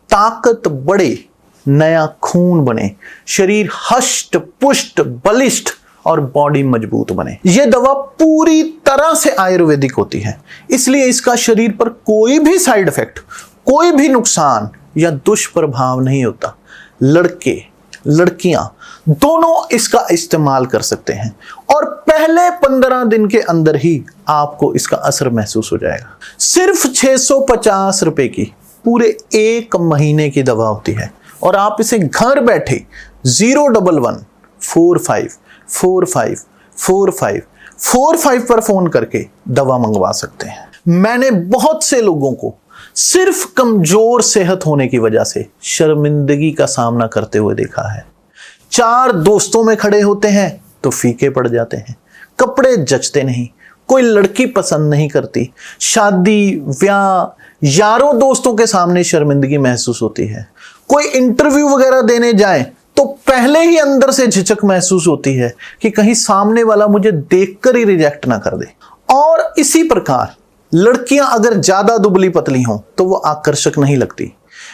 ताकत बढ़े, नया खून बने, शरीर हष्ट पुष्ट बलिष्ठ और बॉडी मजबूत बने। यह दवा पूरी तरह से आयुर्वेदिक होती है, इसलिए इसका शरीर पर कोई भी साइड इफेक्ट, कोई भी नुकसान या दुष्प्रभाव नहीं होता। लड़के लड़कियां दोनों इसका इस्तेमाल कर सकते हैं और पहले 15 दिन के अंदर ही आपको इसका असर महसूस हो जाएगा। सिर्फ 650 रुपए की पूरे 1 महीने की दवा होती है और आप इसे घर बैठे 01145454545 पर फोन करके दवा मंगवा सकते हैं। मैंने बहुत से लोगों को सिर्फ कमजोर सेहत होने की वजह से शर्मिंदगी का सामना करते हुए देखा है। 4 दोस्तों में खड़े होते हैं तो फीके पड़ जाते हैं, कपड़े जचते नहीं, कोई लड़की पसंद नहीं करती, शादी ब्याह यारों दोस्तों के सामने शर्मिंदगी महसूस होती है, कोई इंटरव्यू वगैरह देने जाए तो पहले ही अंदर से झिझक महसूस होती है कि कहीं सामने वाला मुझे देखकर ही रिजेक्ट ना कर दे। और इसी प्रकार लड़कियां अगर ज्यादा दुबली पतली हों तो वो आकर्षक नहीं लगती,